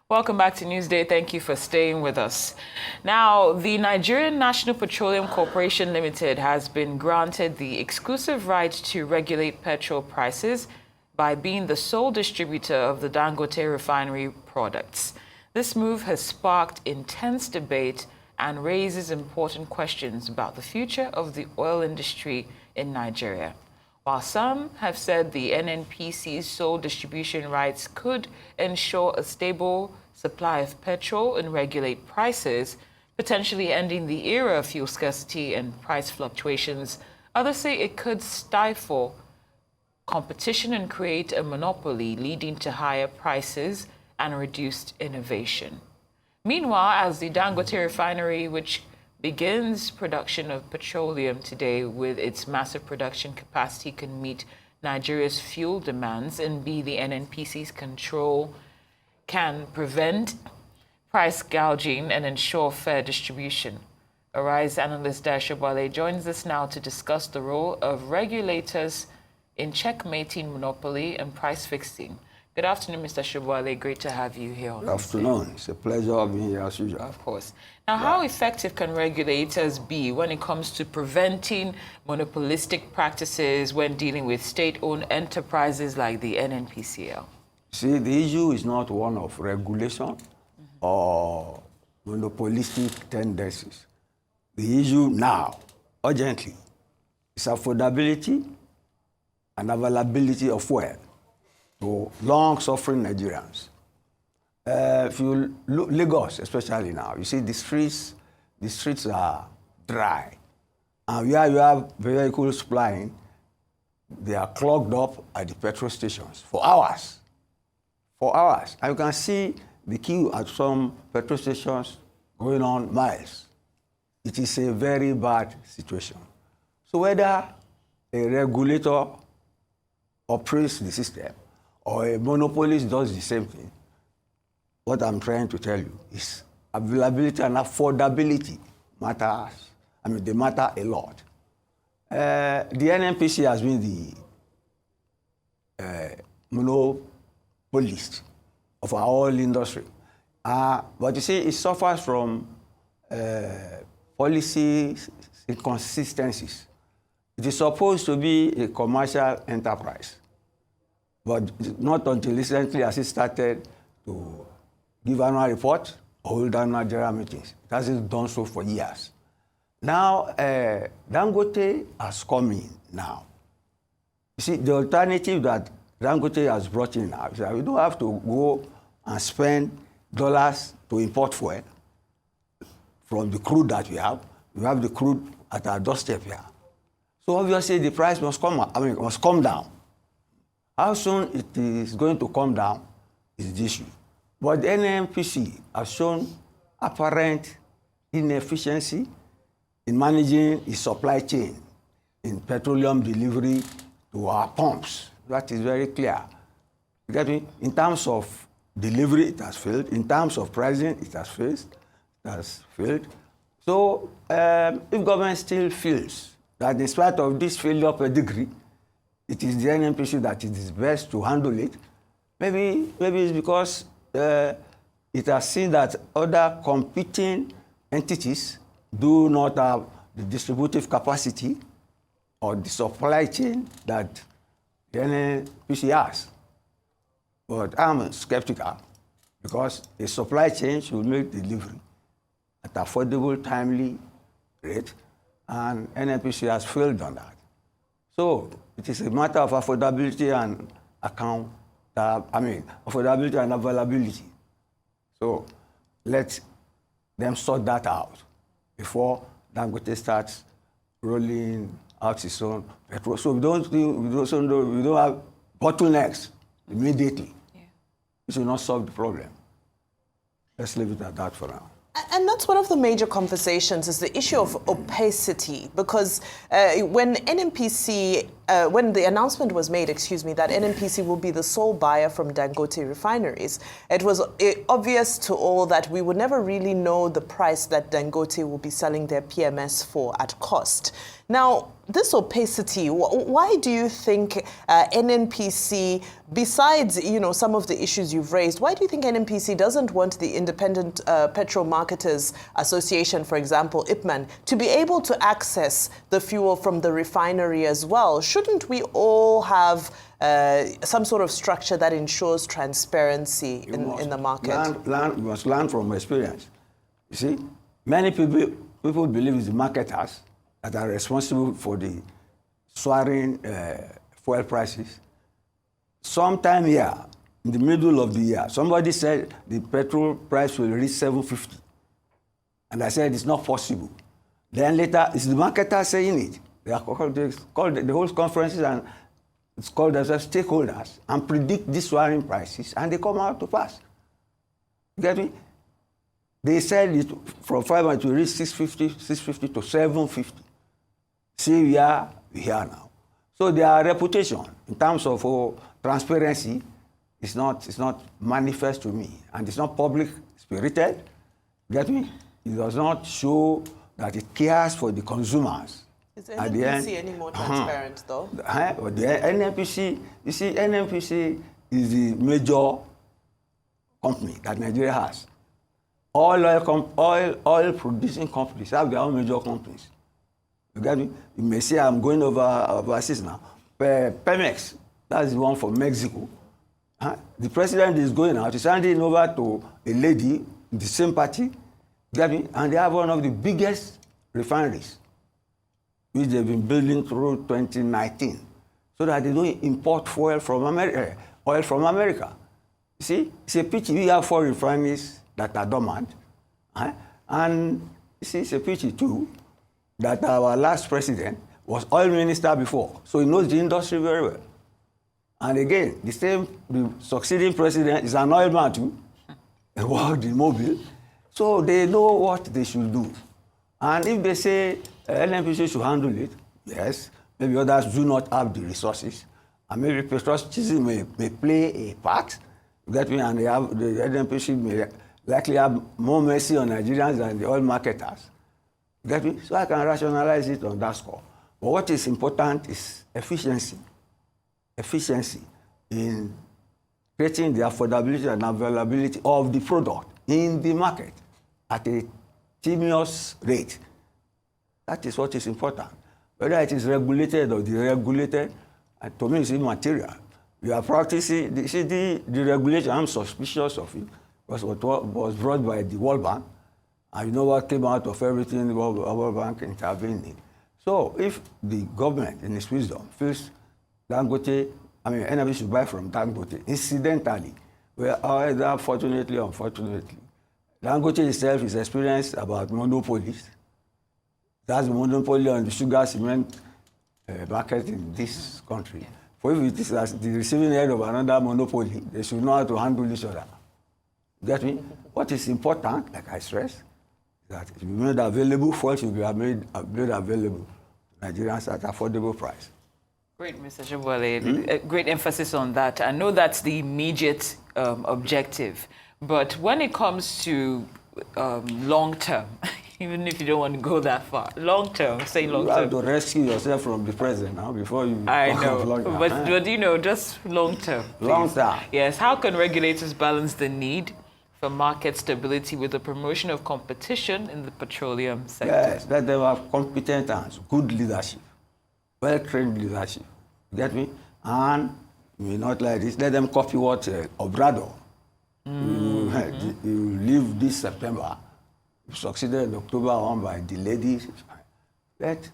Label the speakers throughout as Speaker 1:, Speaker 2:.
Speaker 1: Welcome back to Newsday. Thank you for staying with us. Now, the Nigerian National Petroleum Corporation Limited has been granted the exclusive right to regulate petrol prices by being the sole distributor of the Dangote Refinery products. This move has sparked intense debate and raises important questions about the future of the oil industry in Nigeria. While some have said the NNPC's sole distribution rights could ensure a stable supply of petrol and regulate prices, potentially ending the era of fuel scarcity and price fluctuations, others say it could stifle competition and create a monopoly, leading to higher prices and reduced innovation. Meanwhile, as the Dangote Refinery, which begins production of petroleum today with its massive production capacity, can meet Nigeria's fuel demands, and B, the NNPC's control can prevent price gouging and ensure fair distribution. Arise analyst Dayo Sobowale joins us now to discuss the role of regulators in checkmating monopoly and price fixing. Good afternoon, Mr. Sobowale. Great to have you here.
Speaker 2: Good afternoon. It's a pleasure being here as usual.
Speaker 1: Of course. Now, how effective can regulators be when it comes to preventing monopolistic practices when dealing with state-owned enterprises like the NNPCL?
Speaker 2: See, the issue is not one of regulation or monopolistic tendencies. The issue now, urgently, is affordability and availability of fuel to long-suffering Nigerians. If you look, Lagos especially now, you see the streets are dry. And where you have vehicles plying, they are clogged up at the petrol stations for hours. For hours. And you can see the queue at some petrol stations going on miles. It is a very bad situation. So whether a regulator operates the system or a monopolist does the same thing, what I'm trying to tell you is availability and affordability matters. I mean, they matter a lot. The NNPC has been the monopolist of our oil industry. But you see, it suffers from policy inconsistencies. It is supposed to be a commercial enterprise. But not until recently has it started to give annual reports or hold annual general meetings. It hasn't done so for years. Now, Dangote has come in now. You see, the alternative that Dangote has brought in now is that we don't have to go and spend dollars to import fuel from the crude that we have. We have the crude at our doorstep here. So obviously the price must come down. How soon it is going to come down is the issue. But the NNPC has shown apparent inefficiency in managing its supply chain in petroleum delivery to our pumps. That is very clear. You get me? In terms of delivery, it has failed. In terms of pricing, it has failed. So if government still feels that in spite of this failure pedigree, it is the NNPC that it is best to handle it, maybe it's because it has seen that other competing entities do not have the distributive capacity or the supply chain that the NNPC has. But I'm skeptical because a supply chain should make delivery at affordable, timely rate, and NNPC has failed on that. So it is a matter of affordability and affordability and availability. So let them sort that out before Dangote starts rolling out its own petrol. So we don't have bottlenecks immediately. Yeah. This will not solve the problem. Let's leave it at that for now.
Speaker 3: And that's one of the major conversations is the issue of opacity, because when NNPC when the announcement was made, that NNPC will be the sole buyer from Dangote refineries, it was obvious to all that we would never really know the price that Dangote will be selling their PMS for at cost. Now, this opacity, why do you think NNPC, besides some of the issues you've raised, why do you think NNPC doesn't want the Independent Petrol Marketers Association, for example, IPMAN, to be able to access the fuel from the refinery as well? Shouldn't we all have some sort of structure that ensures transparency in the market?
Speaker 2: You must learn from experience. You see, many people believe it's the marketers that are responsible for the soaring fuel prices. Sometime here, in the middle of the year, somebody said the petrol price will reach $7.50. And I said it's not possible. Then later, it's the marketers saying it. They called the whole conferences and it's called themselves stakeholders and predict these soaring prices and they come out to pass. You get me? They said it from 500 to reach 650 to 750. See, we are here now. So their reputation in terms of transparency is not manifest to me, and it's not public spirited. Get me? It does not show that it cares for the consumers.
Speaker 3: Is NNPC any more transparent, though?
Speaker 2: But the NNPC, you see, NNPC is the major company that Nigeria has. All oil producing companies have their own major companies. You get me? You may say I'm going overseas now. Pemex, that's the one from Mexico. The president is going out. He's handing over to a lady in the same party. You get me? And they have one of the biggest refineries, which they've been building through 2019, so that they don't import oil from America. You see, it's a pity we have 4 refineries that are dormant. And you see, it's a pity too that our last president was oil minister before, so he knows the industry very well. And again, the succeeding president is an oil man too, and worked in Mobile, so they know what they should do. And if they say NNPC should handle it, yes, maybe others do not have the resources, and maybe patriotism may play a part, get me, and the NNPC may likely have more mercy on Nigerians than the oil marketers. Get me? So I can rationalize it on that score. But what is important is efficiency. Efficiency in creating the affordability and availability of the product in the market at a continuous rate. That is what is important. Whether it is regulated or deregulated, and to me it's immaterial. We are practicing, the regulation, I'm suspicious of it, because what was brought by the World Bank, and you know what came out of everything, the World Bank intervening. So if the government, in its wisdom, feels Dangote, NNPC should buy from Dangote, incidentally, either fortunately or unfortunately, Dangote itself is experienced about monopolies. That's the monopoly on the sugar cement market in this country. For if it is as the receiving end of another monopoly, they should know how to handle each other. Get me? What is important, like I stress, that it will be made available, fuel should be made available to Nigerians at affordable price.
Speaker 1: Great, Mr. Sobowale. Great emphasis on that. I know that's the immediate objective, but when it comes to long term, even if you don't want to go that far, long term, say long term.
Speaker 2: You have to rescue yourself from the present now before you.
Speaker 1: I know, but just long term.
Speaker 2: Long term.
Speaker 1: Yes. How can regulators balance the need for market stability with the promotion of competition in the petroleum sector?
Speaker 2: Yes, let them have competent hands, good leadership, well-trained leadership. You get me? And you may not like this. Let them copy what Obrador. You leave this September. You succeeded in October on by the ladies. Let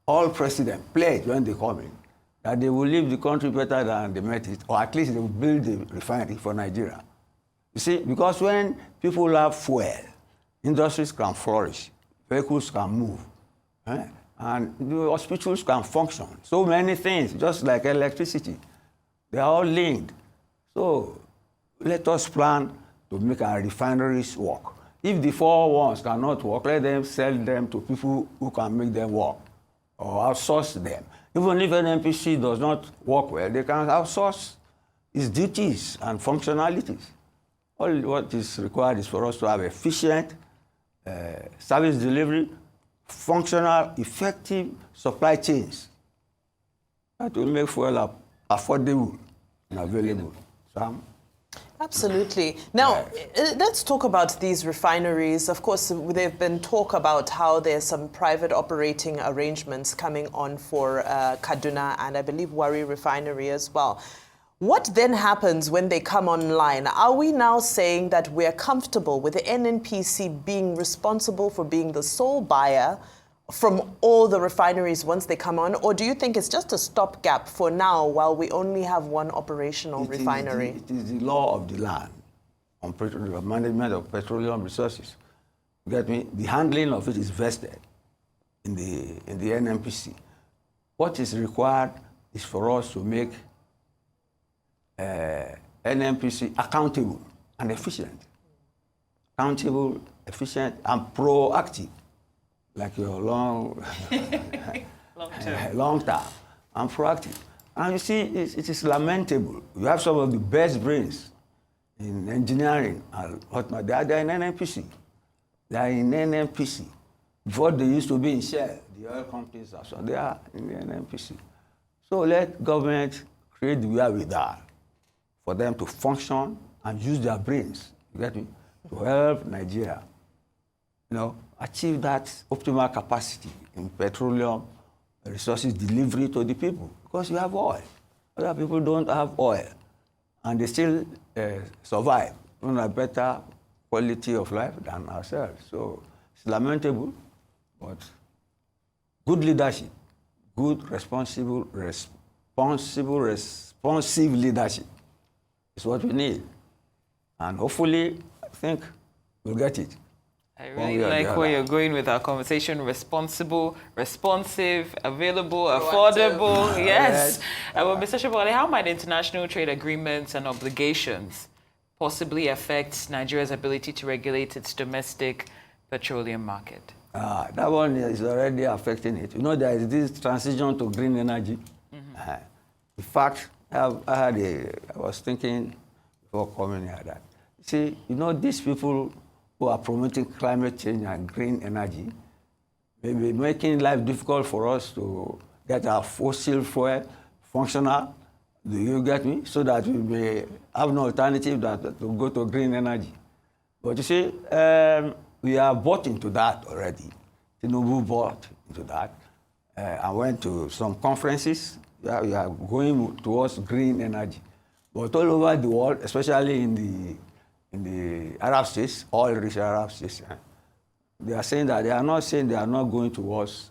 Speaker 2: all presidents pledge when they come in that they will leave the country better than they met it, or at least they will build a refinery for Nigeria. You see, because when people have fuel, industries can flourish, vehicles can move, and the hospitals can function. So many things, just like electricity, they are all linked. So let us plan to make our refineries work. If the 4 ones cannot work, let them sell them to people who can make them work. or outsource them. Even if NNPC does not work well, they can outsource its duties and functionalities. All what is required is for us to have efficient service delivery, functional, effective supply chains that will make fuel affordable and available. Sam?
Speaker 3: Absolutely. Now, let's talk about these refineries. Of course, there've been talk about how there's some private operating arrangements coming on for Kaduna and I believe Warri Refinery as well. What then happens when they come online? Are we now saying that we're comfortable with the NNPC being responsible for being the sole buyer from all the refineries once they come on? Or do you think it's just a stopgap for now while we only have one operational refinery?
Speaker 2: It is the law of the land on management of petroleum resources. You get me? The handling of it is vested in the NNPC. What is required is for us to make NNPC accountable and efficient. Accountable, efficient, and proactive, like your long term, and proactive. And you see, it is lamentable. You have some of the best brains in engineering and whatnot. They are in NNPC. They are in NNPC. Before they used to be in Shell, the oil companies, so they are in the NNPC. So let government create the wherewithal for them to function and use their brains, you get me, to help Nigeria, achieve that optimal capacity in petroleum resources delivery to the people. Because you have oil. Other people don't have oil, and they still survive on a better quality of life than ourselves. So it's lamentable, but good leadership, good, responsive leadership is what we need. And hopefully, I think we'll get it.
Speaker 1: I really like where you're going with our conversation. Responsible, responsive, available, affordable. Yes. Well, Mr. Sobowale, how might international trade agreements and obligations possibly affect Nigeria's ability to regulate its domestic petroleum market?
Speaker 2: That one is already affecting it. There is this transition to green energy. In fact, I was thinking before coming here that, see, these people who are promoting climate change and green energy may be making life difficult for us to get our fossil fuel functional. Do you get me? So that we may have no alternative than to go to green energy. But you see, we are bought into that already. Tinubu bought into that. I went to some conferences. We are going towards green energy. But all over the world, especially in the Arab states, oil-rich Arab states, they are saying that they are not going towards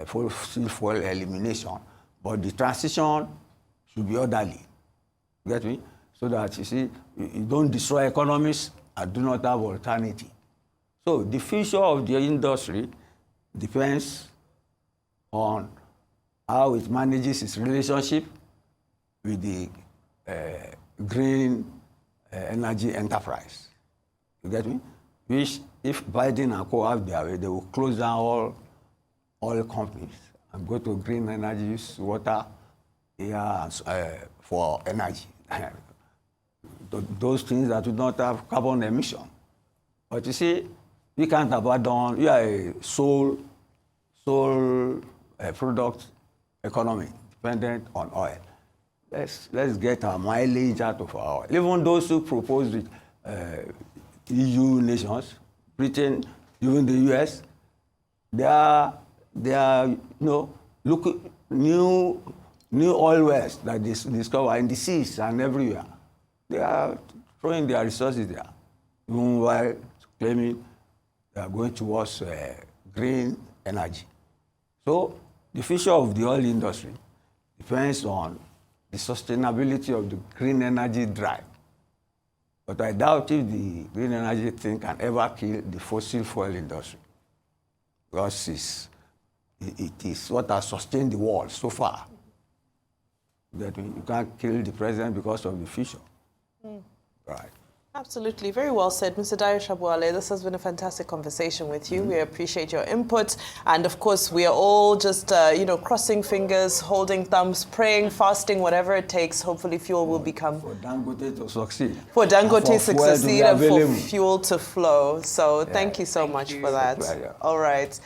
Speaker 2: fossil fuel elimination, but the transition should be orderly. You get me? So that, you see, you don't destroy economies and do not have alternative. So the future of the industry depends on how it manages its relationship with the green energy enterprise. You get me? Which, if Biden and co have their way, they will close down all oil companies and go to green energy, use water, air, for energy. Those things that do not have carbon emission. But you see, we can't abandon. We are a sole product economy dependent on oil. Let's get our mileage out of our oil. Even those who propose it, EU nations, Britain, even the US, they are looking new oil wells that they discover in the seas and everywhere. They are throwing their resources there, even while claiming they are going towards green energy. So the future of the oil industry depends on the sustainability of the green energy drive. But I doubt if the green energy thing can ever kill the fossil fuel industry, because it is what has sustained the world so far. That you can't kill the present because of the future. Right.
Speaker 3: Absolutely. Very well said. Mr. Dayo Sobowale, this has been a fantastic conversation with you. We appreciate your input. And of course, we are all just, crossing fingers, holding thumbs, praying, fasting, whatever it takes. Hopefully fuel will become...
Speaker 2: For Dangote to succeed.
Speaker 3: For Dangote to
Speaker 2: succeed
Speaker 3: and for fuel to flow. So thank you so much for that. All right.